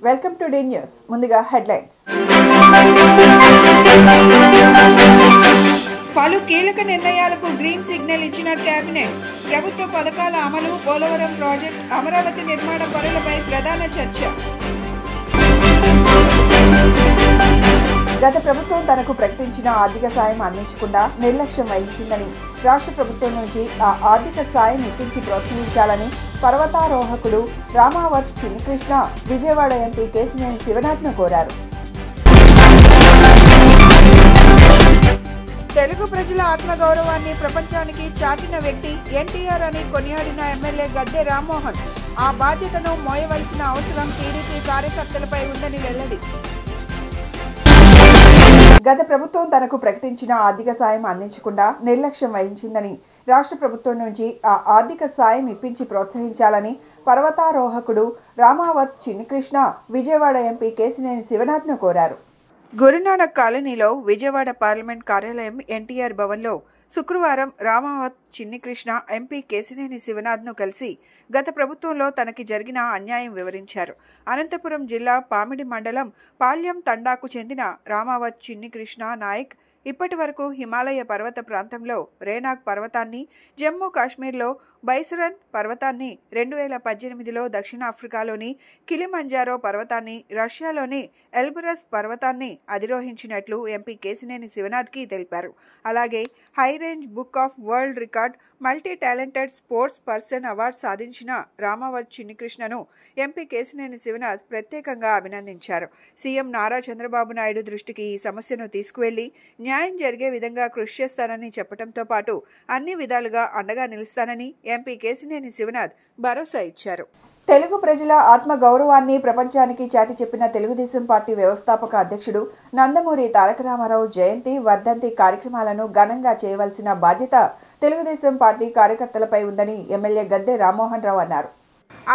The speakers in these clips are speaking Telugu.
Welcome to day news. ముందుగా హెడ్లైన్స్. పలు కీలక నిర్ణయాలకు గ్రీన్ సిగ్నల్ ఇచ్చిన కేబినెట్. ప్రభుత్వ పథకాల అమలు, పోలవరం ప్రాజెక్ట్, అమరావతి నిర్మాణ పనులపై ప్రధాన చర్చ. గత ప్రభుత్వం తనకు ప్రకటించిన ఆర్థిక సాయం అందించకుండా నిర్లక్ష్యం వహించిందని, రాష్ట్ర ప్రభుత్వం నుంచి ఆ ఆర్థిక సాయం ఇప్పించి ప్రోత్సహించాలని పర్వతారోహకుడు రామావత్ చిన్నికృష్ణ విజయవాడ ఎంపీ కేశినేని శివనాథ్ను కోరారు. తెలుగు ప్రజల ఆత్మగౌరవాన్ని ప్రపంచానికి చాటిన వ్యక్తి ఎన్టీఆర్ అని కొనియాడిన ఎమ్మెల్యే గద్దె రామ్మోహన్ ఆ బాధ్యతను మోయవలసిన అవసరం టీడీపీ కార్యకర్తలపై ఉందని వెల్లడి. గత ప్రభుత్వం తనకు ప్రకటించిన ఆర్థిక సాయం అందించకుండా నిర్లక్ష్యం వహించిందని, రాష్ట్ర ప్రభుత్వం నుంచి ఆ ఆర్థిక సాయం ఇప్పించి ప్రోత్సహించాలని పర్వతారోహకుడు రామావత్ చిన్నికృష్ణ విజయవాడ ఎంపీ కేశినేని శివనాథ్ను కోరారు. గురునానక్ కాలనీలో విజయవాడ పార్లమెంట్ కార్యాలయం ఎన్టీఆర్ భవన్లో శుక్రవారం రామావత్ చిన్నికృష్ణ ఎంపీ కేశినేని శివనాథ్ను కలిసి గత ప్రభుత్వంలో తనకి జరిగిన అన్యాయం వివరించారు. అనంతపురం జిల్లా పామిడి మండలం పాల్యం తండాకు చెందిన రామావత్ చిన్నికృష్ణ నాయక్ ఇప్పటి వరకు హిమాలయ పర్వత ప్రాంతంలో రేనాక్ పర్వతాన్ని, జమ్మూ కాశ్మీర్లో బైసరన్ పర్వతాన్ని, 2018లో దక్షిణాఫ్రికాలోని కిలిమంజారో పర్వతాన్ని, రష్యాలోని ఎల్బరస్ పర్వతాన్ని అధిరోహించినట్లు ఎంపీ కేశినేని శివనాథ్కి తెలిపారు. అలాగే high range book of world record multi talented sports person award సాధించిన రామావత్ చిన్నికృష్ణను ఎంపీ కేశినేని శివనాథ్ ప్రత్యేకంగా అభినందించారు. సీఎం నారా చంద్రబాబు నాయుడు దృష్టికి ఈ సమస్యను తీసుకువెళ్లి న్యాయం జరిగే విధంగా కృషి చేస్తానని చెప్పడంతో పాటు అన్ని విధాలుగా అండగా నిలుస్తానని ఎంపీ కేశినేని శివనాథ్ భరోసా ఇచ్చారు. తెలుగు ప్రజల ఆత్మ గౌరవాన్ని ప్రపంచానికి చాటి చెప్పిన తెలుగుదేశం పార్టీ వ్యవస్థాపక అధ్యక్షుడు నందమూరి తారక రామారావు జయంతి, వర్ధంతి కార్యక్రమాలను ఘనంగా చేయవలసిన బాధ్యత తెలుగుదేశం పార్టీ కార్యకర్తలపై ఉందని ఎమ్మెల్యే గద్దె రామ్మోహన్ రావు అన్నారు.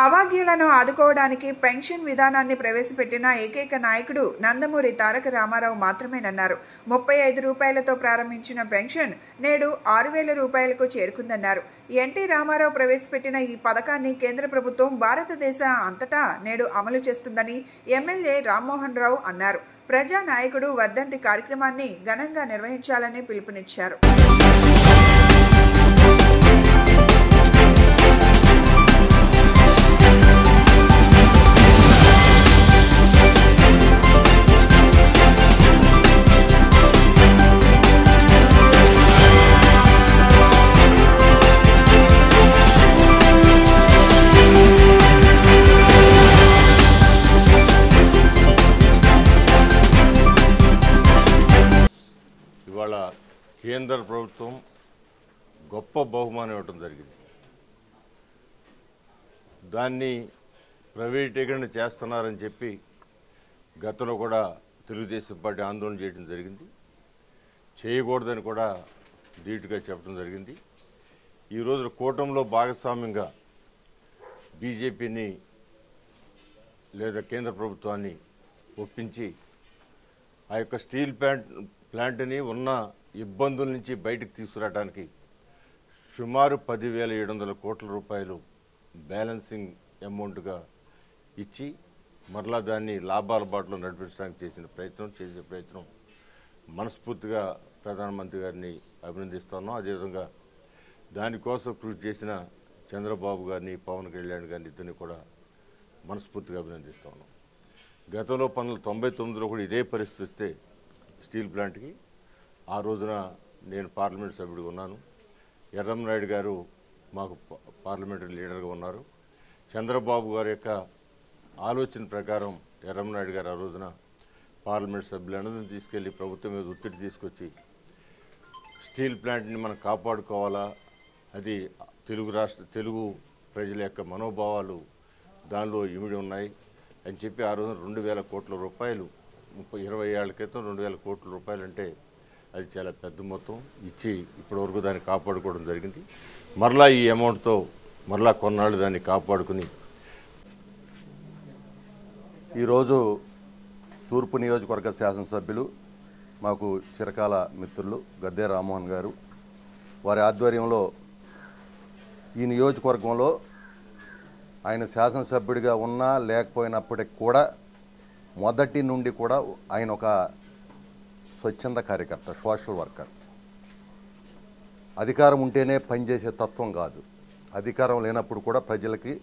అభాగ్యులను ఆదుకోవడానికి పెన్షన్ విధానాన్ని ప్రవేశపెట్టిన ఏకైక నాయకుడు నందమూరి తారక రామారావు మాత్రమేనన్నారు. 35 రూపాయలతో ప్రారంభించిన పెన్షన్ నేడు 6,000 రూపాయలకు చేరుకుందన్నారు. ఎన్టీ రామారావు ప్రవేశపెట్టిన ఈ పథకాన్ని కేంద్ర ప్రభుత్వం భారతదేశ అంతటా నేడు అమలు చేస్తుందని ఎమ్మెల్యే రామ్మోహన్ రావు అన్నారు. ప్రజా నాయకుడు వర్ధంతి కార్యక్రమాన్ని ఘనంగా నిర్వహించాలని పిలుపునిచ్చారు. ఇవాళ కేంద్ర ప్రభుత్వం గొప్ప బహుమానం ఇవ్వడం జరిగింది. దాన్ని ప్రైవేటీకరణ చేస్తున్నారని చెప్పి గతంలో కూడా తెలుగుదేశం పార్టీ ఆందోళన చేయడం జరిగింది. చేయకూడదని కూడా ధీటుగా చెప్పడం జరిగింది. ఈరోజు కూటమిలో భాగస్వామ్యంగా బీజేపీని లేదా కేంద్ర ప్రభుత్వాన్ని ఒప్పించి ఆ యొక్క స్టీల్ ప్లాంట్ని ఉన్న ఇబ్బందుల నుంచి బయటకు తీసుకురావడానికి సుమారు 10,700 కోట్ల రూపాయలు బ్యాలెన్సింగ్ అమౌంట్గా ఇచ్చి మరలా దాన్ని లాభాల బాటలో నడిపించడానికి చేసే ప్రయత్నం మనస్ఫూర్తిగా ప్రధానమంత్రి గారిని అభినందిస్తున్నాం. అదేవిధంగా దానికోసం కృషి చేసిన చంద్రబాబు గారిని, పవన్ కళ్యాణ్ గారిని ఇద్దరిని కూడా మనస్ఫూర్తిగా అభినందిస్తున్నాం. గతంలో 1999లో కూడా ఇదే పరిస్థితి వస్తే స్టీల్ ప్లాంట్కి ఆ రోజున నేను పార్లమెంట్ సభ్యుడిగా ఉన్నాను. ఎర్రంనాయుడు గారు మాకు పార్లమెంటరీ లీడర్గా ఉన్నారు. చంద్రబాబు గారి యొక్క ఆలోచన ప్రకారం ఎర్రంనాయుడు గారు ఆ రోజున పార్లమెంట్ సభ్యులందరినీ తీసుకెళ్లి ప్రభుత్వం మీద ఒత్తిడి తీసుకొచ్చి స్టీల్ ప్లాంట్ని మనం కాపాడుకోవాలా, అది తెలుగు ప్రజల యొక్క మనోభావాలు దానిలో ఇమిడి ఉన్నాయి అని చెప్పి ఆ రోజున 2,000 కోట్ల రూపాయలు 20 ఏళ్ల క్రితం 2,000 కోట్ల రూపాయలు అంటే అది చాలా పెద్ద మొత్తం ఇచ్చి ఇప్పటివరకు దాన్ని కాపాడుకోవడం జరిగింది. మరలా ఈ అమౌంట్తో మరలా కొన్నాళ్ళు దాన్ని కాపాడుకుని ఈరోజు తూర్పు నియోజకవర్గ శాసనసభ్యులు మాకు చిరకాల మిత్రులు గద్దె రామ్మోహన్ గారు వారి ఆధ్వర్యంలో ఈ నియోజకవర్గంలో ఆయన శాసనసభ్యుడిగా ఉన్నా లేకపోయినప్పటికి కూడా మొదటి నుండి కూడా ఆయన ఒక స్వచ్ఛంద కార్యకర్త, సోషల్ వర్కర్. అధికారం ఉంటేనే పనిచేసే తత్వం కాదు, అధికారం లేనప్పుడు కూడా ప్రజలకి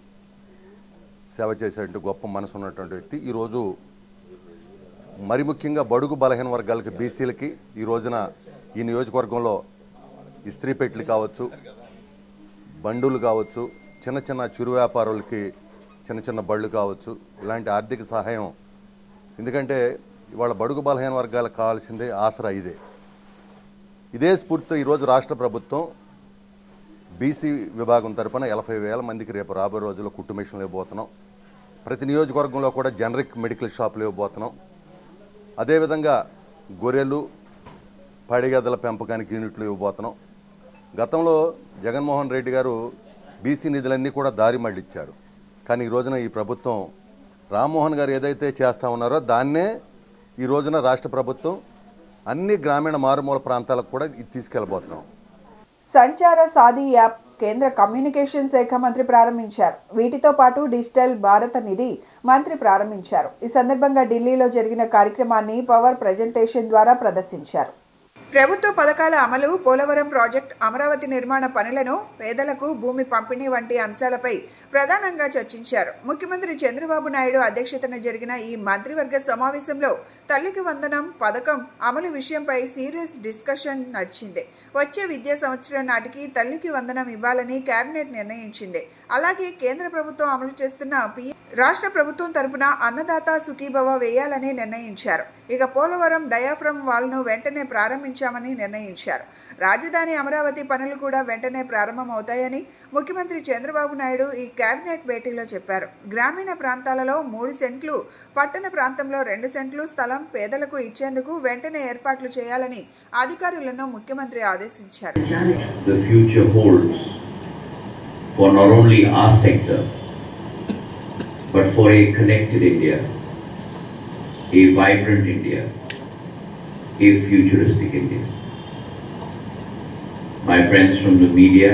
సేవ చేసేటువంటి గొప్ప మనసు ఉన్నటువంటి వ్యక్తి. ఈరోజు మరి ముఖ్యంగా బడుగు బలహీన వర్గాలకి, బీసీలకి ఈ రోజున ఈ నియోజకవర్గంలో ఇస్త్రీ పెట్టెలు కావచ్చు, బండులు కావచ్చు, చిన్న చిన్న చిరు వ్యాపారులకి చిన్న చిన్న బళ్ళు కావచ్చు, ఇలాంటి ఆర్థిక సహాయం. ఎందుకంటే ఇవాళ బడుగు బలహీన వర్గాలకు కావాల్సిందే ఆసరా. ఇదే స్ఫూర్తితో ఈరోజు రాష్ట్ర ప్రభుత్వం బీసీ విభాగం తరఫున 40,000 మందికి రేపు రాబోయే రోజుల్లో కుట్టు మిషన్లు ఇవ్వబోతున్నాం. ప్రతి నియోజకవర్గంలో కూడా జనరిక్ మెడికల్ షాపులు ఇవ్వబోతున్నాం. అదేవిధంగా గొర్రెలు, పాడిగేదల పెంపకానికి యూనిట్లు ఇవ్వబోతున్నాం. గతంలో జగన్మోహన్ రెడ్డి గారు బీసీ నిధులన్నీ కూడా దారి మళ్ళిచ్చారు. కానీ ఈ రోజున ఈ ప్రభుత్వం రామ్మోహన్ గారు ఏదైతే చేస్తూ ఉన్నారో దాన్నే ఈ రోజున రాష్ట్ర ప్రభుత్వం అన్ని గ్రామీణ మారుమూల ప్రాంతాలకు కూడా తీసుకెళ్లబోతున్నాం. సంచార సాధి యాప్ కేంద్ర కమ్యూనికేషన్ శాఖ మంత్రి ప్రారంభించారు. వీటితో పాటు డిజిటల్ భారత నిధి మంత్రి ప్రారంభించారు. ఈ సందర్భంగా ఢిల్లీలో జరిగిన కార్యక్రమాన్ని పవర్ ప్రజెంటేషన్ ద్వారా ప్రదర్శించారు. ప్రభుత్వ పథకాల అమలు, పోలవరం ప్రాజెక్టు, అమరావతి నిర్మాణ పనులను, పేదలకు భూమి పంపిణీ వంటి అంశాలపై ప్రధానంగా చర్చించారు. ముఖ్యమంత్రి చంద్రబాబు నాయుడు అధ్యక్షతన జరిగిన ఈ మంత్రివర్గ సమావేశంలో తల్లికి వందనం పథకం అమలు విషయంపై సీరియస్ డిస్కషన్ నడిచింది. వచ్చే విద్యా సంవత్సరం నాటికి తల్లికి వందనం ఇవ్వాలని కేబినెట్ నిర్ణయించింది. అలాగే కేంద్ర ప్రభుత్వం అమలు చేస్తున్న రాష్ట్ర ప్రభుత్వం తరపున అన్నదాత సుఖీభవ వేయాలని నిర్ణయించారు. ఇక పోలవరం డయాఫ్రమ్ వాల్ను వెంటనే ప్రారంభించామని నిర్ణయించారు. రాజధాని అమరావతి పనులు కూడా వెంటనే ప్రారంభమవుతాయని ముఖ్యమంత్రి చంద్రబాబు నాయుడు ఈ కేబినెట్ భేటీలో చెప్పారు. గ్రామీణ ప్రాంతాలలో 3 సెంట్లు, పట్టణ ప్రాంతంలో 2 సెంట్లు స్థలం పేదలకు ఇచ్చేందుకు వెంటనే ఏర్పాట్లు చేయాలని అధికారులను ముఖ్యమంత్రి ఆదేశించారు. The future holds for not only our sector but for a connected India, a vibrant India, a futuristic India. My friends from the media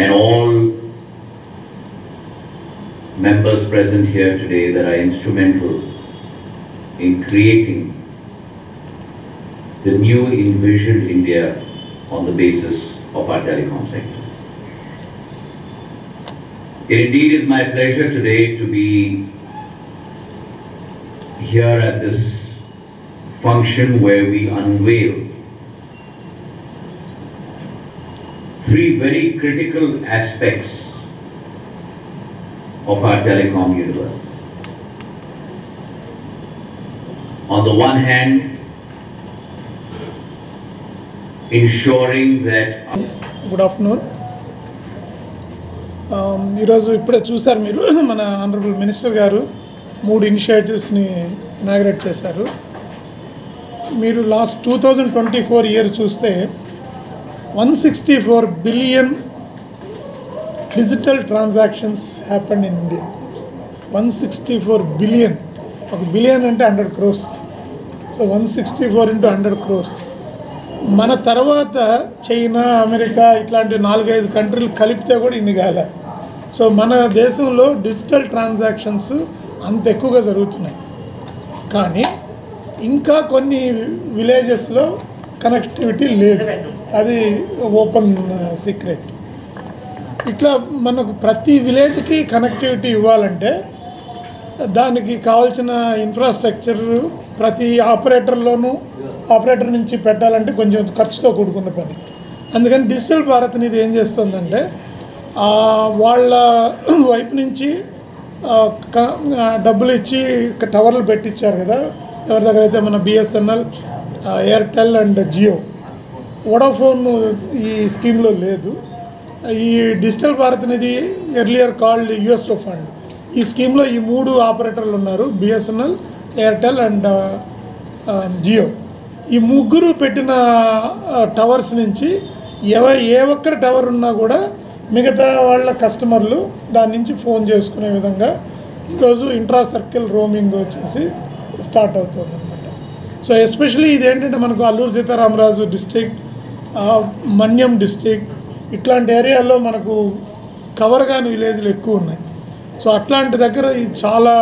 and all members present here today that are instrumental in creating the new envisioned India on the basis of our telecom sector. It indeed is my pleasure today to be here at this function where we unveil 3 very critical aspects of our telecom universe. On the one hand, ensuring that good afternoon. ఈరోజు ఇప్పుడే చూశారు మీరు, మన ఆనరబుల్ మినిస్టర్ గారు 3 ఇనిషియేటివ్స్ని ఇనాగ్రేట్ చేశారు. మీరు లాస్ట్ 2024 ఇయర్ చూస్తే 164 billion digital transactions happened in India. 164 billion, ఒక బిలియన్ అంటే 100 crores. So 164 into 100 crores. మన తర్వాత చైనా, అమెరికా ఇట్లాంటి 4-5 కంట్రీలు కలిపితే కూడా ఇన్ని కాలే. సో మన దేశంలో డిజిటల్ ట్రాన్సాక్షన్స్ అంత ఎక్కువగా జరుగుతున్నాయి. కానీ ఇంకా కొన్ని విలేజెస్లో కనెక్టివిటీ లేదు, అది ఓపెన్ సీక్రెట్. ఇట్లా మనకు ప్రతి విలేజ్కి కనెక్టివిటీ ఇవ్వాలంటే దానికి కావాల్సిన ఇన్ఫ్రాస్ట్రక్చర్ ప్రతి ఆపరేటర్ నుంచి పెట్టాలంటే కొంచెం ఖర్చుతో కూడుకున్న పని. అందుకని డిజిటల్ భారత్ అనేది ఏం చేస్తుందంటే వాళ్ళ వైపు నుంచి డబ్బులు ఇచ్చి టవర్లు పెట్టించారు కదా, ఎవరి దగ్గర అయితే మన బిఎస్ఎన్ఎల్, ఎయిర్టెల్ అండ్ జియో. వోడాఫోన్ ఈ స్కీమ్లో లేదు. ఈ డిజిటల్ భారత్ అనేది ఎర్లియర్ కాల్డ్ యుఎస్ఓ ఫండ్. ఈ స్కీమ్లో ఈ 3 ఆపరేటర్లు ఉన్నారు, బిఎస్ఎన్ఎల్, ఎయిర్టెల్ అండ్ జియో. ఈ 3 పెట్టిన టవర్స్ నుంచి ఏ ఒక్కరి టవర్ ఉన్నా కూడా మిగతా వాళ్ళ కస్టమర్లు దాని నుంచి ఫోన్ చేసుకునే విధంగా ఈరోజు ఇంట్రా సర్కిల్ రోమింగ్ వచ్చేసి స్టార్ట్ అవుతుంది అన్నమాట. సో ఎస్పెషలీ ఇదేంటంటే మనకు అల్లూరు సీతారామరాజు డిస్ట్రిక్ట్, మన్యం డిస్ట్రిక్ట్ ఇట్లాంటి ఏరియాల్లో మనకు కవర్ కాని విలేజ్లు ఎక్కువ ఉన్నాయి. సో అట్లాంటి దగ్గర ఇది చాలా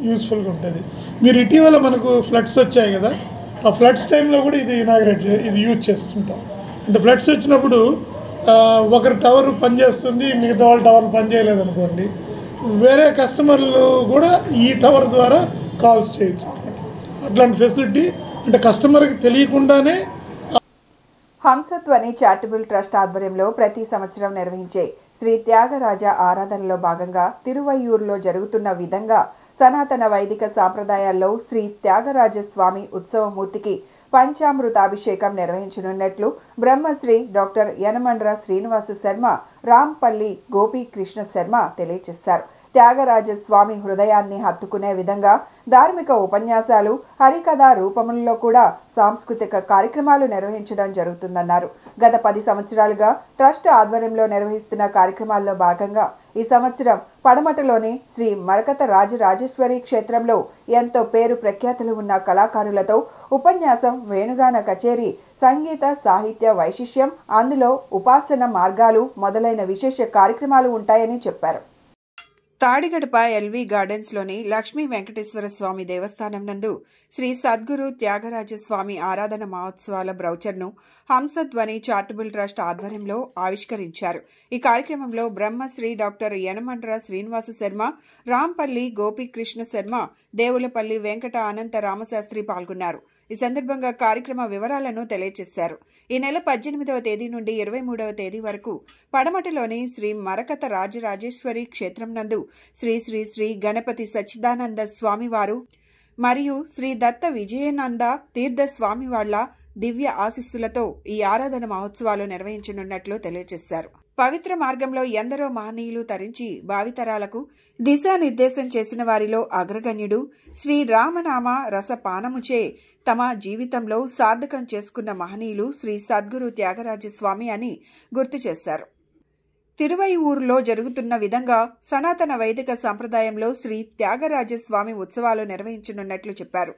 యూస్ఫుల్గా ఉంటుంది. మీరు ఇటీవల మనకు ఫ్లడ్స్ వచ్చాయి కదా, ఆ ఫ్లడ్స్ టైంలో కూడా ఇది ఇది యూజ్ చేస్తుంటాం. అంటే ఫ్లడ్స్ వచ్చినప్పుడు ఒకరి టవర్ పనిచేస్తుంది, మిగతా వాళ్ళ టవర్ పనిచేయలేదు అనుకోండి, వేరే కస్టమర్లు కూడా ఈ టవర్ ద్వారా కాల్స్ చేయొచ్చు. అట్లాంటి ఫెసిలిటీ అంటే కస్టమర్కి తెలియకుండానే. హంసధ్వని చారిటబుల్ ట్రస్ట్ ఆధ్వర్యంలో ప్రతి సంవత్సరం నిర్వహించే శ్రీ త్యాగరాజ ఆరాధనలో భాగంగా తిరువయ్యూరులో జరుగుతున్న విధంగా సనాతన వైదిక సాంప్రదాయాల్లో శ్రీ త్యాగరాజ స్వామి ఉత్సవమూర్తికి పంచామృతాభిషేకం నిర్వహించనున్నట్లు బ్రహ్మశ్రీ డాక్టర్ యనమండ్ర శ్రీనివాస శర్మ, రాంపల్లి గోపీకృష్ణ శర్మ తెలియజేశారు. త్యాగరాజ స్వామి హృదయాన్ని హత్తుకునే విధంగా ధార్మిక ఉపన్యాసాలు, హరికథ రూపంలో కూడా సాంస్కృతిక కార్యక్రమాలు నిర్వహించడం జరుగుతుందన్నారు. గత 10 సంవత్సరాలుగా ట్రస్ట్ ఆధ్వర్యంలో నిర్వహిస్తున్న కార్యక్రమాల్లో భాగంగా ఈ సంవత్సరం పడమటలోని శ్రీ మరకత రాజరాజేశ్వరి క్షేత్రంలో ఎంతో పేరు ప్రఖ్యాతులు ఉన్న కళాకారులతో ఉపన్యాసం, వేణుగాన కచేరీ, సంగీత సాహిత్య వైశిష్యం, అందులో ఉపాసన మార్గాలు మొదలైన విశేష కార్యక్రమాలు ఉంటాయని చెప్పారు. తాడిగడప ఎల్వి గార్డెన్స్లోని లక్ష్మీ వెంకటేశ్వర స్వామి దేవస్థానం నందు శ్రీ సద్గురు త్యాగరాజ స్వామి ఆరాధన మహోత్సవాల బ్రౌచర్ను హంసధ్వని చారిటబుల్ ట్రస్ట్ ఆధ్వర్యంలో ఆవిష్కరించారు. ఈ కార్యక్రమంలో బ్రహ్మశ్రీ డాక్టర్ యనమండ్ర శ్రీనివాస శర్మ, రాంపల్లి గోపీకృష్ణ శర్మ, దేవులపల్లి వెంకట అనంత రామశాస్త్రి పాల్గొన్నారు. ఈ సందర్భంగా కార్యక్రమ వివరాలను తెలియజేశారు. ఈ నెల 18వ తేదీ నుండి 23వ తేదీ వరకు పడమటిలోని శ్రీ మరకత రాజరాజేశ్వరి క్షేత్రం నందు శ్రీ శ్రీ శ్రీ గణపతి సచ్చిదానంద స్వామివారు మరియు శ్రీ దత్త విజయనంద తీర్థ స్వామివార్ల దివ్య ఆశీస్సులతో ఈ ఆరాధన మహోత్సవాలు నిర్వహించనున్నట్లు తెలియజేశారు. పవిత్ర మార్గంలో ఎందరో మహనీయులు తరించి భావితరాలకు దిశానిర్దేశం చేసిన వారిలో అగ్రగణ్యుడు శ్రీ రామనామ రసపానముచే తమ జీవితంలో సార్థకం చేసుకున్న మహనీయులు శ్రీ సద్గురు త్యాగరాజ స్వామి అని గుర్తు చేశారు. తిరువయ్యూరులో జరుగుతున్న విధంగా సనాతన వైదిక సంప్రదాయంలో శ్రీ త్యాగరాజ స్వామి ఉత్సవాలు నిర్వహించనున్నట్లు చెప్పారు.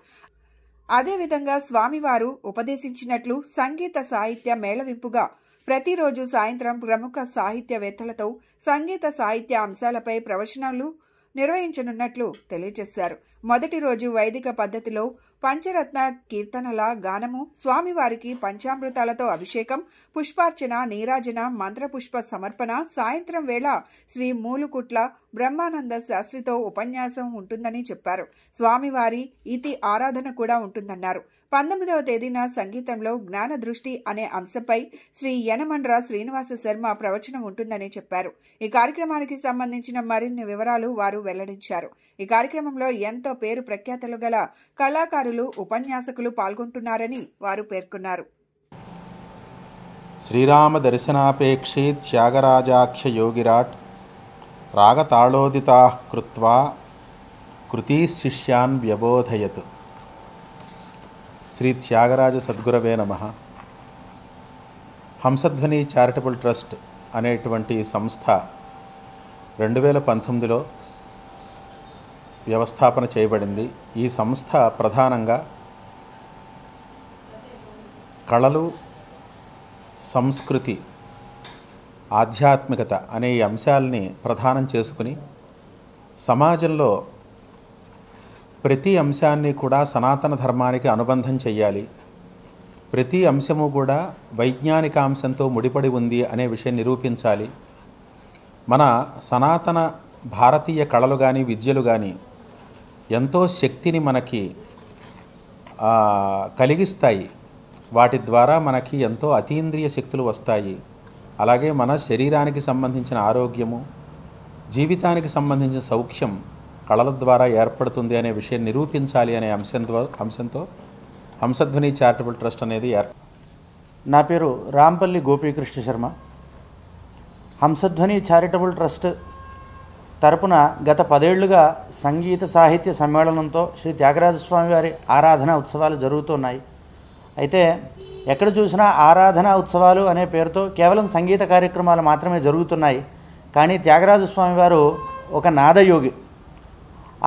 అదేవిధంగా స్వామివారు ఉపదేశించినట్లు సంగీత సాహిత్య మేళవింపుగా ప్రతిరోజు సాయంత్రం ప్రముఖ సాహిత్యవేత్తలతో సంగీత సాహిత్య అంశాలపై ప్రవచనాలు నిర్వహించనున్నట్లు తెలియజేశారు. మొదటి రోజు వైదిక పద్ధతిలో పంచరత్న కీర్తనల గానము, స్వామివారికి పంచామృతాలతో అభిషేకం, పుష్పార్చన, నీరాజన, మంత్రపుష్ప సమర్పణ, సాయంత్రం వేళ శ్రీ మూలుకుట్ల బ్రహ్మానంద శాస్త్రితో ఉపన్యాసం ఉంటుందని చెప్పారు. స్వామివారి ఇతి ఆరాధన కూడా ఉంటుందన్నారు. 19వ తేదీన సంగీతంలో జ్ఞాన దృష్టి అనే అంశంపై శ్రీ యనమండ్ర శ్రీనివాస శర్మ ప్రవచనం ఉంటుందని చెప్పారు. ఈ కార్యక్రమానికి సంబంధించిన మరిన్ని వివరాలు వారు వెల్లడించారు. ఈ కార్యక్రమంలో ఎంతో పేరు ప్రఖ్యాతులు గల కళాకారులు, ఉపన్యాసకులు పాల్గొంటున్నారని వారు పేర్కొన్నారు. శ్రీరామ దర్శనాపేక్షే త్యాగరాజాఖ్య యోగిరాట్ రాగతాళోదితా కృత్వా కృతీ శిష్యాన్ వ్యబోధయత్. శ్రీ త్యాగరాజ సద్గురవే నమః. హంసధ్వని చారిటబుల్ ట్రస్ట్ అనేటువంటి సంస్థ 2019లో వ్యవస్థాపన చేయబడింది. ఈ సంస్థ ప్రధానంగా కళలు, సంస్కృతి, ఆధ్యాత్మికత అనే ఈ అంశాలని ప్రధానం చేసుకుని సమాజంలో ప్రతి అంశాన్ని కూడా సనాతన ధర్మానికి అనుబంధం చెయ్యాలి, ప్రతి అంశము కూడా వైజ్ఞానిక అంశంతో ముడిపడి ఉంది అనే విషయం నిరూపించాలి. మన సనాతన భారతీయ కళలు కానీ విద్యలు కానీ ఎంతో శక్తిని మనకి కలిగిస్తాయి. వాటి ద్వారా మనకి ఎంతో అతీంద్రియ శక్తులు వస్తాయి. అలాగే మన శరీరానికి సంబంధించిన ఆరోగ్యము, జీవితానికి సంబంధించిన సౌఖ్యం కళల ద్వారా ఏర్పడుతుంది అనే విషయం నిరూపించాలి అనే అంశంతో హంసధ్వని చారిటబుల్ ట్రస్ట్ అనేది నా పేరు రాంపల్లి గోపీకృష్ణ శర్మ. హంసధ్వని చారిటబుల్ ట్రస్ట్ తరపున గత 10 ఏళ్లుగా సంగీత సాహిత్య సమ్మేళనంతో శ్రీ త్యాగరాజస్వామి వారి ఆరాధన ఉత్సవాలు జరుగుతున్నాయి. అయితే ఎక్కడ చూసినా ఆరాధన ఉత్సవాలు అనే పేరుతో కేవలం సంగీత కార్యక్రమాలు మాత్రమే జరుగుతున్నాయి. కానీ త్యాగరాజస్వామి వారు ఒక నాదయోగి.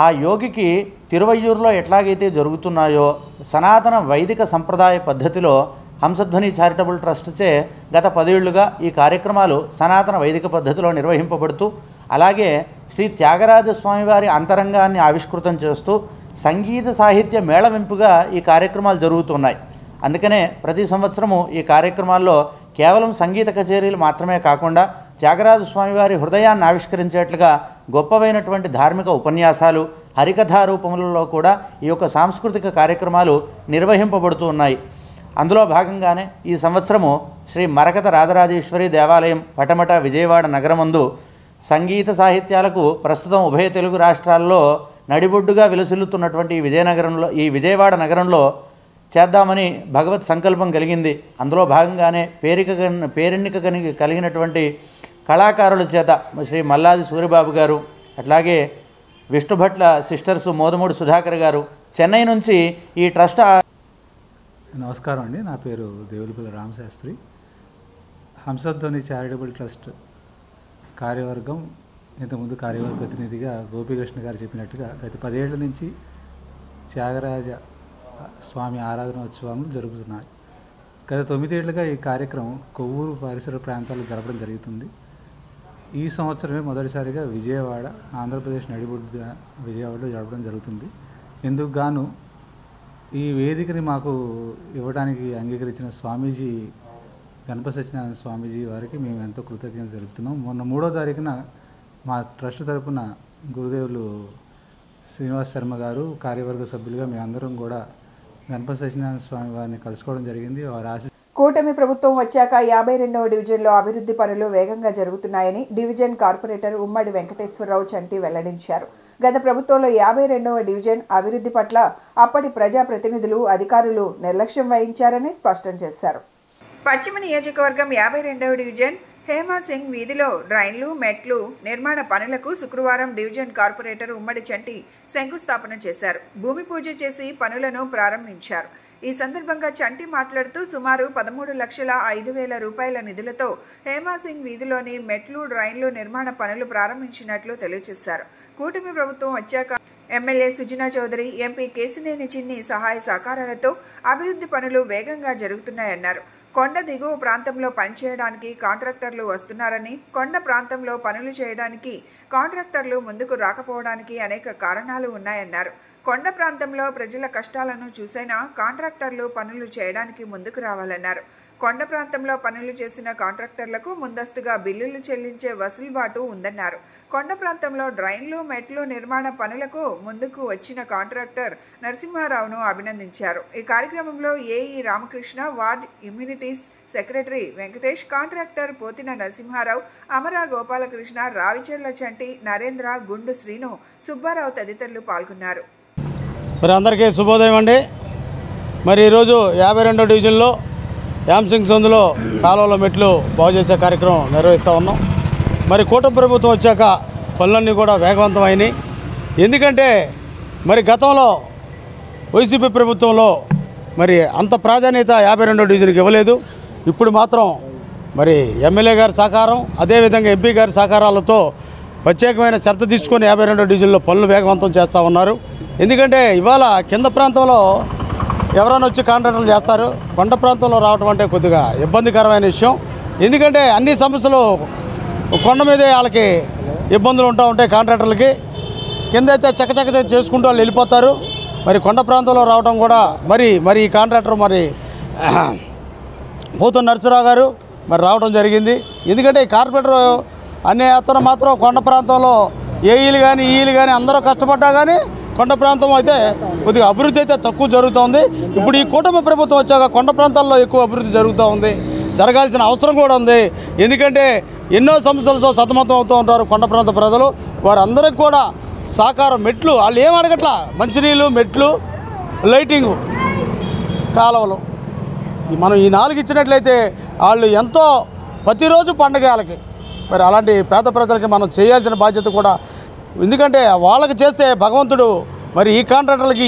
ఆ యోగికి తిరువయ్యూరులో ఎట్లాగైతే జరుగుతున్నాయో సనాతన వైదిక సంప్రదాయ పద్ధతిలో హంసధ్వని చారిటబుల్ ట్రస్ట్చే గత 10 ఏళ్లుగా ఈ కార్యక్రమాలు సనాతన వైదిక పద్ధతిలో నిర్వహింపబడుతూ అలాగే శ్రీ త్యాగరాజ స్వామివారి అంతరంగాన్ని ఆవిష్కృతం చేస్తూ సంగీత సాహిత్య మేళవింపుగా ఈ కార్యక్రమాలు జరుగుతున్నాయి. అందుకనే ప్రతి సంవత్సరము ఈ కార్యక్రమాల్లో కేవలం సంగీత కచేరీలు మాత్రమే కాకుండా త్యాగరాజ స్వామివారి హృదయాన్ని ఆవిష్కరించేట్లుగా గొప్పవైనటువంటి ధార్మిక ఉపన్యాసాలు, హరికథా రూపములలో కూడా ఈ యొక్క సాంస్కృతిక కార్యక్రమాలు నిర్వహింపబడుతూ ఉన్నాయి. అందులో భాగంగానే ఈ సంవత్సరము శ్రీ మరకత రాజరాజేశ్వరి దేవాలయం పటమట విజయవాడ నగరమందు సంగీత సాహిత్యాలకు ప్రస్తుతం ఉభయ తెలుగు రాష్ట్రాల్లో నడిబొడ్డుగా విలసిల్లుతున్నటువంటి ఈ విజయవాడ నగరంలో చేద్దామని భగవత్ సంకల్పం కలిగింది. అందులో భాగంగానే పేరెన్నిక కలిగినటువంటి కళాకారుల చేత శ్రీ మల్లాది సూరిబాబు గారు, అట్లాగే విష్ణుభట్ల సిస్టర్స్ మోదమూడి సుధాకర్ గారు చెన్నై నుంచి ఈ ట్రస్ట్. నమస్కారం అండి, నా పేరు దేవులపల్లి రామశాస్త్రి. హంసధ్వని చారిటబుల్ ట్రస్ట్ కార్యవర్గం ఇంతకుముందు కార్యవర్గ ప్రతినిధిగా గోపీకృష్ణ గారు చెప్పినట్టుగా గత 10 ఏళ్ల నుంచి త్యాగరాజ స్వామి ఆరాధనోత్సవాలు జరుగుతున్నాయి. గత 9 ఏళ్లుగా ఈ కార్యక్రమం కొవ్వూరు పరిసర ప్రాంతాల్లో జరపడం జరుగుతుంది. ఈ సంవత్సరమే మొదటిసారిగా విజయవాడ, ఆంధ్రప్రదేశ్ నడిబొడ్డుగా విజయవాడలో జరపడం జరుగుతుంది. ఇందుకు గాను ఈ వేదికని మాకు ఇవ్వడానికి అంగీకరించిన స్వామీజీ గణపతి సత్యనారాయణ స్వామీజీ వారికి మేము ఎంతో కృతజ్ఞతలు జరుపుతున్నాం. మొన్న 3వ తారీఖున మా ట్రస్ట్ తరపున గురుదేవులు శ్రీనివాస్ శర్మ గారు కార్యవర్గ సభ్యులుగా మేమందరం కూడా గణపతి సత్యనారాయణ స్వామి వారిని కలుసుకోవడం జరిగింది. వారి కూటమి ప్రభుత్వం వచ్చాక 52వ డివిజన్లో అభివృద్ధి పనులు వేగంగా జరుగుతున్నాయని డివిజన్ కార్పొరేటర్ ఉమ్మడి వెంకటేశ్వరరావు చంటి వెల్లడించారు. గత ప్రభుత్వంలో 52వ డివిజన్ అభివృద్ధి పట్ల అప్పటి ప్రజాప్రతినిధులు, అధికారులు నిర్లక్ష్యం వహించారని స్పష్టం చేశారు. పశ్చిమ నియోజకవర్గం 52వ డివిజన్ హేమాసింగ్ వీధిలో డ్రైన్లు, మెట్లు నిర్మాణ పనులకు శుక్రవారం డివిజన్ కార్పొరేటర్ ఉమ్మడి చంటి శంకుస్థాపన చేశారు. భూమి పూజ చేసి పనులను ప్రారంభించారు. ఈ సందర్భంగా చంటి మాట్లాడుతూ సుమారు 13,05,000 రూపాయల నిధులతో హేమాసింగ్ వీధిలోని మెట్లు, డ్రైన్లు నిర్మాణ పనులు ప్రారంభించినట్లు తెలియజేశారు. కూటమి ప్రభుత్వం వచ్చాక ఎమ్మెల్యే సుజనా చౌదరి, ఎంపీ కేసినేని చిన్ని సహాయ సహకారాలతో అభివృద్ధి పనులు వేగంగా జరుగుతున్నాయన్నారు. కొండ దిగువ ప్రాంతంలో పనిచేయడానికి కాంట్రాక్టర్లు వస్తున్నారని, కొండ ప్రాంతంలో పనులు చేయడానికి కాంట్రాక్టర్లు ముందుకు రాకపోవడానికి అనేక కారణాలు ఉన్నాయన్నారు. కొండ ప్రాంతంలో ప్రజల కష్టాలను చూసైనా కాంట్రాక్టర్లు పనులు చేయడానికి ముందుకు రావాలన్నారు. కొండ ప్రాంతంలో పనులు చేసిన కాంట్రాక్టర్లకు ముందస్తుగా బిల్లులు చెల్లించే వసూలుబాటు ఉందన్నారు. కొండ ప్రాంతంలో డ్రైన్లు, మెట్లు నిర్మాణ పనులకు ముందుకు వచ్చిన కాంట్రాక్టర్ నరసింహారావును అభినందించారు. ఈ కార్యక్రమంలో AE Ramakrishna, ward immunities secretary Venkatesh, contractor Pothina Narasimharao, Amara Gopalakrishna, రావిచెర్ల చంటి, నరేంద్ర, గుండు శ్రీను, సుబ్బారావు తదితరులు పాల్గొన్నారు. మరి అందరికీ శుభోదయం అండి. మరి ఈరోజు 52వ డివిజన్లో యామ్సింగ్ సందులో కాలువల మెట్లు బాగు చేసే కార్యక్రమం నిర్వహిస్తూ ఉన్నాం. మరి కూటమి ప్రభుత్వం వచ్చాక పనులన్నీ కూడా వేగవంతమైనాయి. ఎందుకంటే మరి గతంలో వైసీపీ ప్రభుత్వంలో మరి అంత ప్రాధాన్యత 52వ డివిజన్కి ఇవ్వలేదు. ఇప్పుడు మాత్రం మరి ఎమ్మెల్యే గారి సహకారం, అదేవిధంగా ఎంపీ గారి సహకారాలతో ప్రత్యేకమైన శ్రద్ధ తీసుకొని 52వ డివిజన్లో పనులు వేగవంతం చేస్తూ ఉన్నారు. ఎందుకంటే ఇవాళ కింద ప్రాంతంలో ఎవరైనా వచ్చి కాంట్రాక్టర్లు చేస్తారు, కొండ ప్రాంతంలో రావడం అంటే కొద్దిగా ఇబ్బందికరమైన విషయం. ఎందుకంటే అన్ని సమస్యలు కొండ మీదే వాళ్ళకి ఇబ్బందులు ఉంటూ ఉంటాయి కాంట్రాక్టర్లకి. కింద అయితే చక్కచక్క చేసుకుంటూ వాళ్ళు వెళ్ళిపోతారు. మరి కొండ ప్రాంతంలో రావడం కూడా మరి ఈ కాంట్రాక్టర్ మరి పోతున్న నరసరావు గారు మరి రావడం జరిగింది. ఎందుకంటే ఈ కార్పొరేటర్ అనే అతను మాత్రం కొండ ప్రాంతంలో ఏఈలు కానీ ఈఈలు కానీ అందరూ కష్టపడ్డా కానీ కొండ ప్రాంతం అయితే కొద్దిగా అభివృద్ధి అయితే తక్కువ జరుగుతోంది. ఇప్పుడు ఈ కూటమి ప్రభుత్వం వచ్చాక కొండ ప్రాంతాల్లో ఎక్కువ అభివృద్ధి జరుగుతూ ఉంది, జరగాల్సిన అవసరం కూడా ఉంది. ఎందుకంటే ఎన్నో సమస్యలతో సతమతం అవుతూ ఉంటారు కొండ ప్రాంత ప్రజలు. వారందరికీ కూడా సహకారం, మెట్లు వాళ్ళు ఏం అడగట్లా, మంచినీళ్ళు, మెట్లు, లైటింగు, కాలువలు మనం ఈ 4 ఇచ్చినట్లయితే వాళ్ళు ఎంతో ప్రతిరోజు పండగ వాళ్ళకి. మరి అలాంటి పేద ప్రజలకి మనం చేయాల్సిన బాధ్యత కూడా, ఎందుకంటే వాళ్ళకి చేస్తే భగవంతుడు మరి ఈ కాంట్రాక్టర్లకి,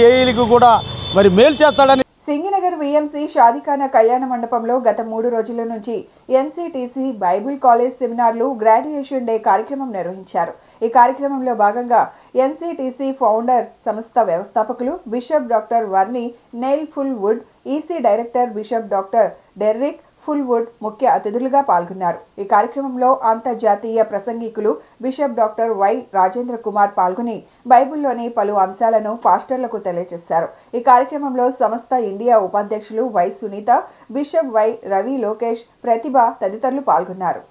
ఏఈలకి కూడా మరి మేలు చేస్తాడని. సింగినగర్ వీఎంసీ షాదీఖానా కళ్యాణ మండపంలో గత 3 రోజుల నుంచి ఎన్సీటీసీ బైబిల్ కాలేజ్ సెమినార్లు, గ్రాడ్యుయేషన్ డే కార్యక్రమం నిర్వహించారు. ఈ కార్యక్రమంలో భాగంగా ఎన్సీటీసీ ఫౌండర్, సంస్థ వ్యవస్థాపకులు bishop doctor Verni Neil Fullwood, EC director bishop doctor Derrick, Fullwood ముఖ్య అతిథులుగా పాల్గొన్నారు. ఈ కార్యక్రమంలో అంతర్జాతీయ ప్రసంగికులు bishop doctor Y Rajendra Kumar పాల్గొని బైబిల్లోని పలు అంశాలను పాస్టర్లకు తెలియజేశారు. ఈ కార్యక్రమంలో సంస్థ ఇండియా ఉపాధ్యక్షులు Y Sunitha, bishop Y Ravi Lokesh, Pratibha తదితరులు పాల్గొన్నారు.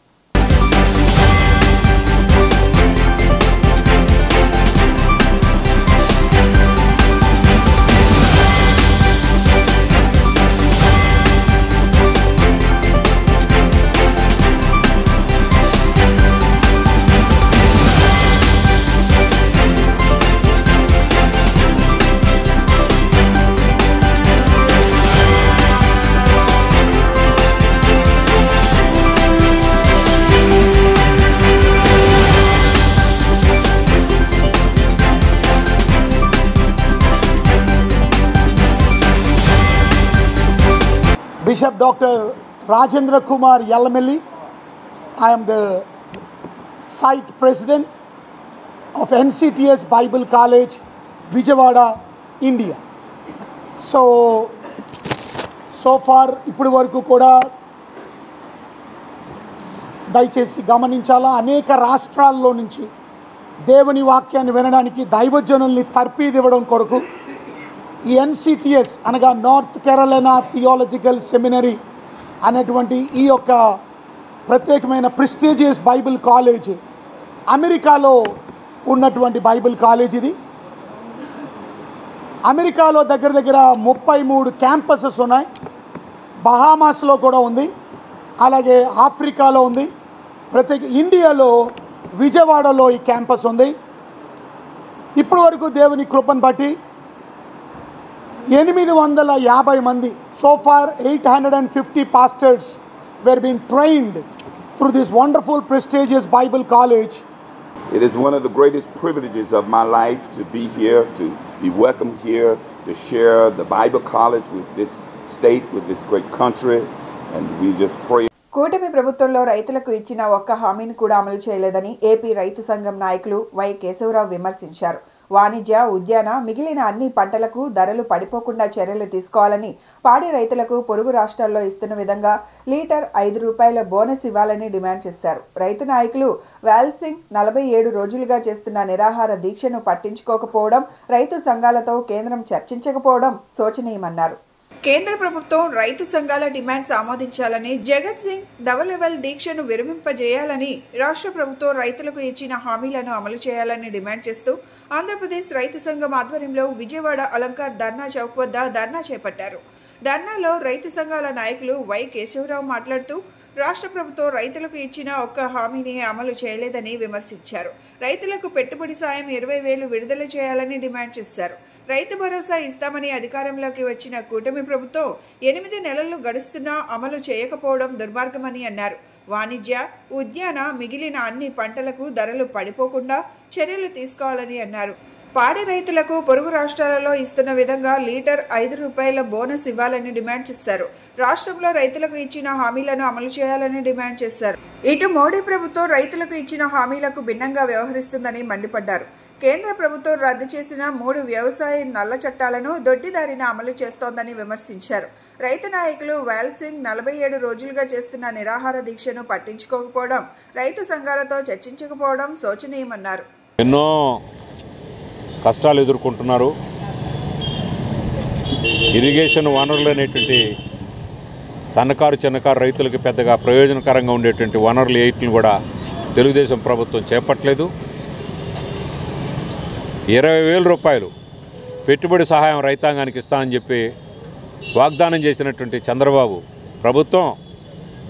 Bishop Dr. Rajendra Kumar Yalamelli. I am the site president of NCTS Bible College, Vijayawada, India. So far, ఇప్పటి వరకు కూడా దయచేసి గమనించాలా, అనేక రాష్ట్రాల్లో నుంచి దేవుని వాక్యాన్ని వినడానికి దైవజనుల్ని తర్పీదివ్వడం కొరకు ఈ ఎన్సిటిఎస్ అనగా నార్త్ కెరళైనా థియాలజికల్ సెమినరీ అనేటువంటి ఈ యొక్క ప్రత్యేకమైన ప్రెస్టీజియస్ బైబిల్ కాలేజ్ అమెరికాలో ఉన్నటువంటి బైబిల్ కాలేజ్ ఇది. అమెరికాలో దగ్గర 33 క్యాంపసెస్ ఉన్నాయి. బహామాస్లో కూడా ఉంది, అలాగే ఆఫ్రికాలో ఉంది, ప్రత్యేక ఇండియాలో విజయవాడలో ఈ క్యాంపస్ ఉంది. ఇప్పటి వరకు దేవుని కృపను బట్టి 850 మంది, so far 850 pastors were being trained through this wonderful prestigious Bible college. It is one of the greatest privileges of my life to be here, to be welcomed here, to share the Bible college with this state, with this great country, and we just pray. కూటమి ప్రభుత్వంలో రైతులకు ఇచ్చిన ఒక్క హామీని కూడా అమలు చేయలేదని ఏపీ రైతు సంఘం నాయకులు వై కేశవరావు విమర్శించారు. వాణిజ్య, ఉద్యాన, మిగిలిన అన్ని పంటలకు ధరలు పడిపోకుండా చర్యలు తీసుకోవాలని, పాడి రైతులకు పొరుగు రాష్ట్రాల్లో ఇస్తున్న విధంగా లీటర్ 5 రూపాయల బోనస్ ఇవ్వాలని డిమాండ్ చేశారు. రైతు నాయకులు వాల్సింగ్ 47 రోజులుగా చేస్తున్న నిరాహార దీక్షను పట్టించుకోకపోవడం, రైతు సంఘాలతో కేంద్రం చర్చించకపోవడం శోచనీయమన్నారు. కేంద్ర ప్రభుత్వం రైతు సంఘాల డిమాండ్స్ ఆమోదించాలని, జగత్ సింగ్ డబల్ దీక్షను విరమింపజేయాలని, రాష్ట్ర ప్రభుత్వం రైతులకు ఇచ్చిన హామీలను అమలు చేయాలని డిమాండ్ చేస్తూ ఆంధ్రప్రదేశ్ రైతు సంఘం ఆధ్వర్యంలో విజయవాడ అలంకార్ ధర్నా చౌక్ వద్ద ధర్నా చేపట్టారు. ధర్నాలో రైతు సంఘాల నాయకులు వై కేశవరావు మాట్లాడుతూ రాష్ట్ర ప్రభుత్వం రైతులకు ఇచ్చిన ఒక్క హామీని అమలు చేయలేదని విమర్శించారు. రైతులకు పెట్టుబడి సాయం 20,000 విడుదల చేయాలని డిమాండ్ చేశారు. రైతు భరోసా ఇస్తామని అధికారంలోకి వచ్చిన కూటమి ప్రభుత్వం 8 నెలలు గడుస్తున్నా అమలు చేయకపోవడం దుర్మార్గమని అన్నారు. వాణిజ్య, ఉద్యాన, మిగిలిన అన్ని పంటలకు ధరలు పడిపోకుండా చర్యలు తీసుకోవాలని అన్నారు. పాడి రైతులకు పొరుగు రాష్ట్రాలలో ఇస్తున్న విధంగా లీటర్ 5 రూపాయల బోనస్ ఇవ్వాలని డిమాండ్ చేశారు. రాష్ట్రంలో రైతులకు ఇచ్చిన హామీలను అమలు చేయాలని డిమాండ్ చేశారు. ఇటు మోడీ ప్రభుత్వం రైతులకు ఇచ్చిన హామీలకు భిన్నంగా వ్యవహరిస్తుందని మండిపడ్డారు. కేంద్ర ప్రభుత్వం రద్దు చేసిన 3 వ్యవసాయ నల్ల చట్టాలను దొడ్డిదారిన అమలు చేస్తోందని విమర్శించారు. రైతు నాయకులు వాల్సింగ్ 47 రోజులుగా చేస్తున్న నిరాహార దీక్షను పట్టించుకోకపోవడం, రైతు సంఘాలతో చర్చించకపోవడం శోచనీయమన్నారు. ఎన్నో కష్టాలు ఎదుర్కొంటున్నారు. ఇరిగేషన్ వనరులు అనేటువంటి సన్నకారు చిన్నకారు రైతులకు పెద్దగా ప్రయోజనకరంగా ఉండేటువంటి వనరులు 8ని కూడా తెలుగుదేశం ప్రభుత్వం చేపట్టలేదు. 20,000 రూపాయలు పెట్టుబడి సహాయం రైతాంగానికి ఇస్తామని చెప్పి వాగ్దానం చేసినటువంటి చంద్రబాబు ప్రభుత్వం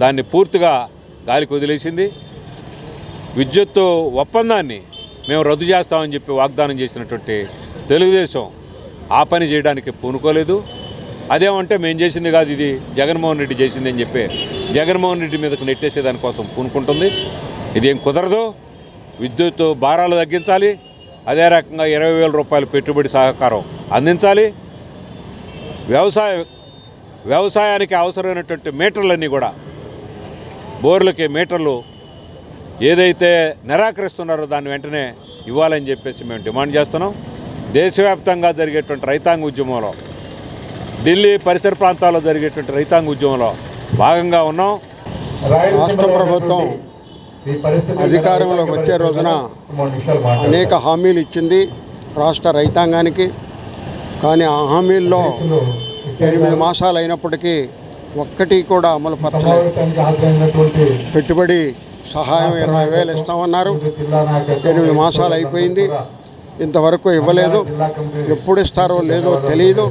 దాన్ని పూర్తిగా గాలికి వదిలేసింది. విద్యుత్తు ఒప్పందాన్ని మేము రద్దు చేస్తామని చెప్పి వాగ్దానం చేసినటువంటి తెలుగుదేశం ఆ పని చేయడానికి పూనుకోలేదు. అదేమంటే మేము చేసింది కాదు, ఇది జగన్మోహన్ రెడ్డి చేసింది అని చెప్పి జగన్మోహన్ రెడ్డి మీదకు నెట్టేసేదానికోసం పూనుకుంటుంది. ఇదేం కుదరదు. విద్యుత్ భారాలు తగ్గించాలి, అదే రకంగా 20,000 రూపాయలు పెట్టుబడి సహకారం అందించాలి. వ్యవసాయానికి అవసరమైనటువంటి మీటర్లన్నీ కూడా, బోర్లకి మీటర్లు ఏదైతే నిరాకరిస్తున్నారో దాన్ని వెంటనే ఇవ్వాలని చెప్పేసి మేము డిమాండ్ చేస్తున్నాం. దేశవ్యాప్తంగా జరిగేటువంటి రైతాంగ ఉద్యమంలో, ఢిల్లీ పరిసర ప్రాంతాల్లో జరిగేటువంటి రైతాంగ ఉద్యమంలో భాగంగా ఉన్నాం. రాష్ట్ర ప్రభుత్వం అధికారంలోకి వచ్చే రోజున అనేక హామీలు ఇచ్చింది రాష్ట్ర రైతాంగానికి. కానీ ఆ హామీల్లో 8 మాసాలు అయినప్పటికీ ఒక్కటి కూడా అమలు పరచలేదు. పెట్టుబడి సహాయం 20,000 ఇస్తామన్నారు. 8 మాసాలు అయిపోయింది, ఇంతవరకు ఇవ్వలేదు. ఎప్పుడు ఇస్తారో లేదో తెలియదు,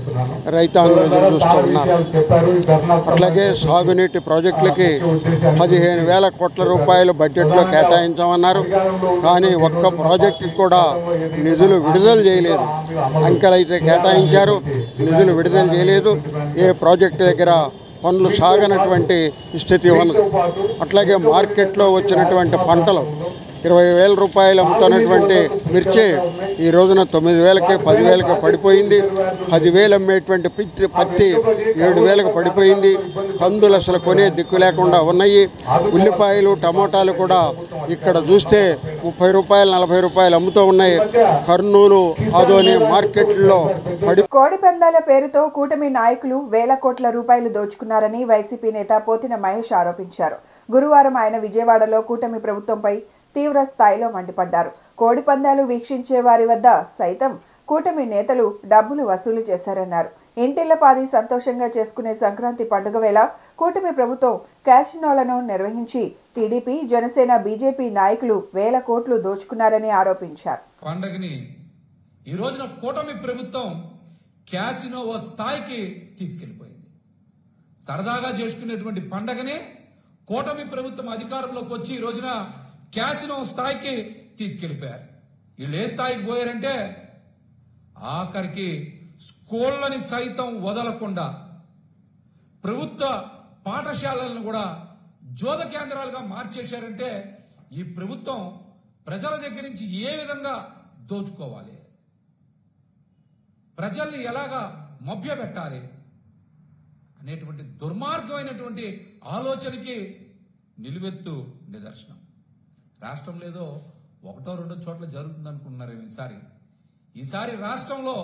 రైతాంగం ఎదురు చూస్తూ ఉన్నారు. అట్లాగే సాగునీటి ప్రాజెక్టులకి 15,000 కోట్ల రూపాయలు బడ్జెట్లో కేటాయించామన్నారు. కానీ ఒక్క ప్రాజెక్టుకి కూడా నిధులు విడుదల చేయలేదు. అంకెలైతే కేటాయించారు, నిధులు విడుదల చేయలేదు. ఏ ప్రాజెక్టు దగ్గర పనులు సాగనటువంటి స్థితి ఉన్నది. అట్లాగే మార్కెట్లో వచ్చినటువంటి పంటలు 20,000 రూపాయలు అమ్ముతున్నటువంటి మిర్చి ఈ రోజున 9,000కి 10,000కి పడిపోయింది. 10,000 అమ్మేటువంటి పత్తి 7,000కి పడిపోయింది. కందులు అసలు కొనే దిక్కు లేకుండా ఉన్నాయి. ఉల్లిపాయలు టమోటాలు కూడా ఇక్కడ చూస్తే 30 రూపాయలు 40 రూపాయలు అమ్ముతూ ఉన్నాయి. కర్నూలు ఆదోని మార్కెట్లో కోడి పందాల పేరుతో కూటమి నాయకులు వేల కోట్ల రూపాయలు దోచుకున్నారని వైసీపీ నేత పోతిన మహేష్ ఆరోపించారు. గురువారం ఆయన విజయవాడలో కూటమి ప్రభుత్వంపై తీవ్ర స్థాయిలో మండిపడ్డారు. కోడి పందాలు వీక్షించే వారి వద్ద సైతం కూటమి నేతలు డబ్బులు వసూలు చేశారన్నారు. ఇంటిళ్లపాది సంతోషంగా చేసుకునే సంక్రాంతి పండుగ వేళ కూటమి ప్రభుత్వం క్యాసినోలను నిర్వహించి టీడీపీ, జనసేన, బీజేపీ నాయకులు వేల కోట్లు దోచుకున్నారని ఆరోపించారు. పండుగని ఈ రోజున కూటమి ప్రభుత్వం క్యాసినో స్థాయికి తీసుకెళ్లిపోయింది. సరదాగా చేసుకునేటువంటి పండుగనే కూటమి ప్రభుత్వం అధికారంలోకి వచ్చి ఈ రోజున క్యాసినో స్థాయికి తీసుకెళ్లిపోయారు. వీళ్ళు ఏ స్థాయికి పోయారంటే ఆఖరికి స్కూళ్ళని సైతం వదలకుండా ప్రభుత్వ పాఠశాలలను కూడా జోద కేంద్రాలుగా మార్చేశారంటే ఈ ప్రభుత్వం ప్రజల దగ్గర నుంచి ఏ విధంగా దోచుకోవాలి, ప్రజల్ని ఎలాగా మభ్యపెట్టాలి అనేటువంటి దుర్మార్గమైనటువంటి ఆలోచనకి నిలువెత్తు నిదర్శనం. రాష్ట్రంలో ఏదో 1-2 చోట్ల జరుగుతుంది అనుకుంటున్నారు. ఈసారి రాష్ట్రంలో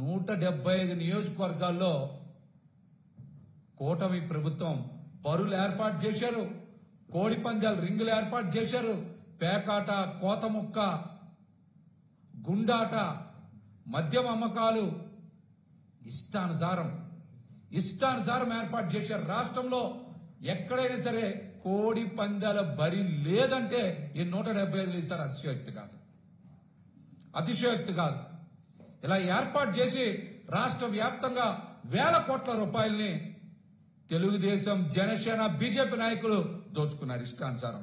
175 నియోజకవర్గాల్లో కూటమి ప్రభుత్వం బరులు ఏర్పాటు చేశారు, కోడి పందాలు రింగులు ఏర్పాటు చేశారు, పేకాట, కోతముక్క, గుండాట, మద్యం అమ్మకాలు ఇష్టానుసారం ఏర్పాటు చేశారు. రాష్ట్రంలో ఎక్కడైనా సరే కోడి పందాల బరి లేదంటే ఈ 175 ఇస్తారు. అతిశయోక్తి కాదు. ఇలా ఏర్పాటు చేసి రాష్ట్ర వ్యాప్తంగా వేల కోట్ల రూపాయల్ని తెలుగుదేశం, జనసేన, బీజేపీ నాయకులు దోచుకున్నారు ఇష్టానుసారం.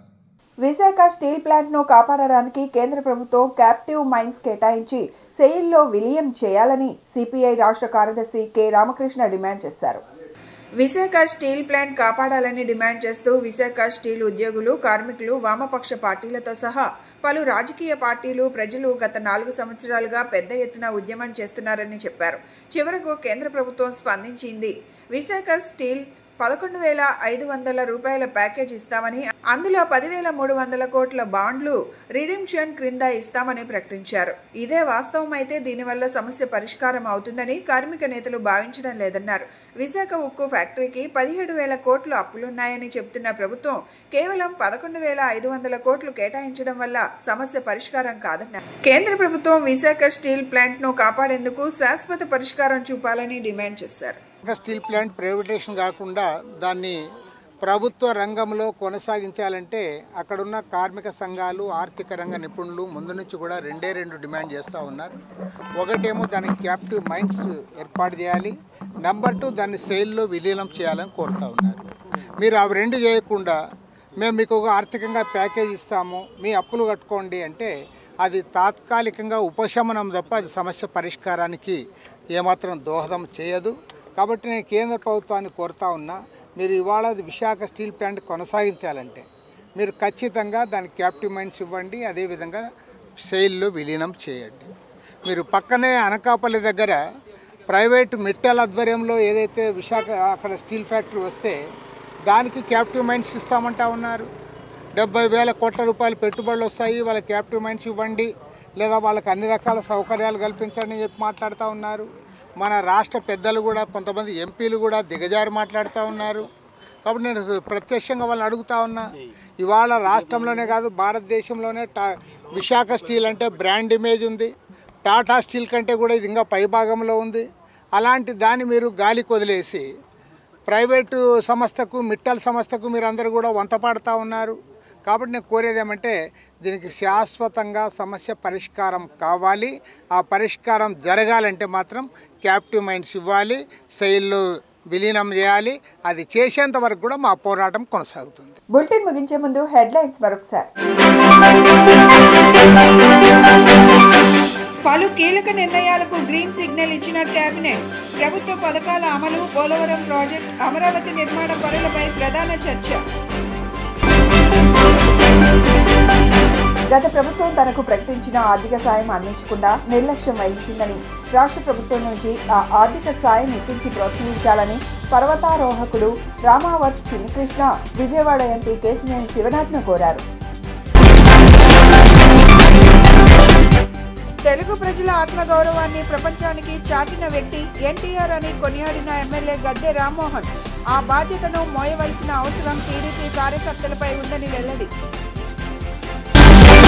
విశాఖ స్టీల్ ప్లాంట్ ను కాపాడడానికి కేంద్ర ప్రభుత్వం క్యాప్టివ్ మైన్స్ కేటాయించి సెయిల్లో విలీనం చేయాలని సిపిఐ రాష్ట్ర కార్యదర్శి కె రామకృష్ణ డిమాండ్ చేశారు. విశాఖ స్టీల్ ప్లాంట్ కాపాడాలని డిమాండ్ చేస్తూ విశాఖ స్టీల్ ఉద్యోగులు, కార్మికులు, వామపక్ష పార్టీలతో సహా పలు రాజకీయ పార్టీలు, ప్రజలు గత 4 సంవత్సరాలుగా పెద్ద ఎత్తున ఉద్యమం చేస్తున్నారని చెప్పారు. చివరకు కేంద్ర ప్రభుత్వం స్పందించింది. విశాఖ స్టీల్ 11,500 రూపాయల ప్యాకేజ్ ఇస్తామని, అందులో 10,300 కోట్ల బాండ్లు రిడిమ్షన్ క్రింద ఇస్తామని ప్రకటించారు. ఇదే వాస్తవమైతే దీనివల్ల సమస్య పరిష్కారం అవుతుందని కార్మిక నేతలు భావించడం లేదన్నారు. విశాఖ ఉక్కు ఫ్యాక్టరీకి 17,000 కోట్లు అప్పులున్నాయని చెబుతున్న ప్రభుత్వం కేవలం 11,500 కోట్లు కేటాయించడం వల్ల సమస్య పరిష్కారం కాదన్నారు. కేంద్ర ప్రభుత్వం విశాఖ స్టీల్ ప్లాంట్ ను కాపాడేందుకు శాశ్వత పరిష్కారం చూపాలని డిమాండ్ చేశారు. స్టీల్ ప్లాంట్ ప్రైవేటైజేషన్ కాకుండా దాన్ని ప్రభుత్వ రంగంలో కొనసాగించాలంటే అక్కడున్న కార్మిక సంఘాలు, ఆర్థిక రంగ నిపుణులు ముందు నుంచి కూడా 2 డిమాండ్ చేస్తూ ఉన్నారు. ఒకటేమో దానికి క్యాప్టివ్ మైన్స్ ఏర్పాటు చేయాలి, నెంబర్ 2 దాన్ని సెయిల్లో విలీనం చేయాలని కోరుతూ ఉన్నారు. మీరు అవి 2 చేయకుండా మేము మీకు ఆర్థికంగా ప్యాకేజ్ ఇస్తాము, మీ అప్పులు కట్టుకోండి అంటే అది తాత్కాలికంగా ఉపశమనం తప్ప అది సమస్య పరిష్కారానికి ఏమాత్రం దోహదం చేయదు. కాబట్టి నేను కేంద్ర ప్రభుత్వాన్ని కోరుతా ఉన్నా, మీరు ఇవాళ విశాఖ స్టీల్ ప్లాంట్ కొనసాగించాలంటే మీరు ఖచ్చితంగా దానికి క్యాప్టివ్ మైన్స్ ఇవ్వండి, అదేవిధంగా సెయిల్లో విలీనం చేయండి. మీరు పక్కనే అనకాపల్లి దగ్గర ప్రైవేటు మిట్టల్ ఆధ్వర్యంలో ఏదైతే విశాఖ అక్కడ స్టీల్ ఫ్యాక్టరీ వస్తే దానికి క్యాప్టివ్ మైన్స్ ఇస్తామంటా ఉన్నారు. 70,000 కోట్ల రూపాయలు పెట్టుబడులు వస్తాయి, వాళ్ళకి క్యాప్టివ్ మైన్స్ ఇవ్వండి, లేదా వాళ్ళకి అన్ని రకాల సౌకర్యాలు కల్పించండి అని చెప్పి మాట్లాడుతూ ఉన్నారు. మన రాష్ట్ర పెద్దలు కూడా కొంతమంది ఎంపీలు కూడా దిగజారి మాట్లాడుతూ ఉన్నారు. కాబట్టి నేను ప్రత్యక్షంగా వాళ్ళని అడుగుతా ఉన్నా, ఇవాళ రాష్ట్రంలోనే కాదు భారతదేశంలోనే విశాఖ స్టీల్ అంటే బ్రాండ్ ఇమేజ్ ఉంది. టాటా స్టీల్ కంటే కూడా ఇది ఇంకా పైభాగంలో ఉంది. అలాంటి దాన్ని మీరు గాలికి వదిలేసి ప్రైవేటు సంస్థకు, మిట్టల్ సంస్థకు మీరు అందరూ కూడా వంతపాడుతూ ఉన్నారు. కాబట్టి నేను కోరేది ఏమంటే దీనికి శాశ్వతంగా సమస్య పరిష్కారం కావాలి. ఆ పరిష్కారం జరగాలంటే మాత్రం క్యాప్టివ్ మైన్స్ ఇవ్వాలి, సెయిల్లో విలీనం చేయాలి. అది చేసేంత వరకు కూడా మా పోరాటం కొనసాగుతుంది. బులెటిన్ ముగించే ముందు హెడ్లైన్స్ మరొకసారి. పలు కీలక నిర్ణయాలకు గ్రీన్ సిగ్నల్ ఇచ్చిన కేబినెట్. ప్రభుత్వ పథకాల అమలు, పోలవరం ప్రాజెక్ట్, అమరావతి నిర్మాణ పనులపై ప్రధాన చర్చ. గత ప్రభుత్వం తనకు ప్రకటించిన ఆర్థిక సాయం అందించకుండా నిర్లక్ష్యం వహించిందని, రాష్ట్ర ప్రభుత్వం నుంచి ఆ ఆర్థిక సాయం ఇప్పించి ప్రోత్సహించాలని పర్వతారోహకుడు రామావత్ చిన్నికృష్ణ విజయవాడ ఎంపీ కేశినేని శివనాథ్ను కోరారు. తెలుగు ప్రజల ఆత్మగౌరవాన్ని ప్రపంచానికి చాటిన వ్యక్తి ఎన్టీఆర్ అని కొనియాడిన ఎమ్మెల్యే గద్దె రామ్మోహన్ ఆ బాధ్యతను మోయవలసిన అవసరం టీడీపీ కార్యకర్తలపై ఉందని వెల్లడి.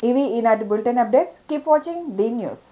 ఇవి ఈనాటి bulletin updates. Keep watching the news.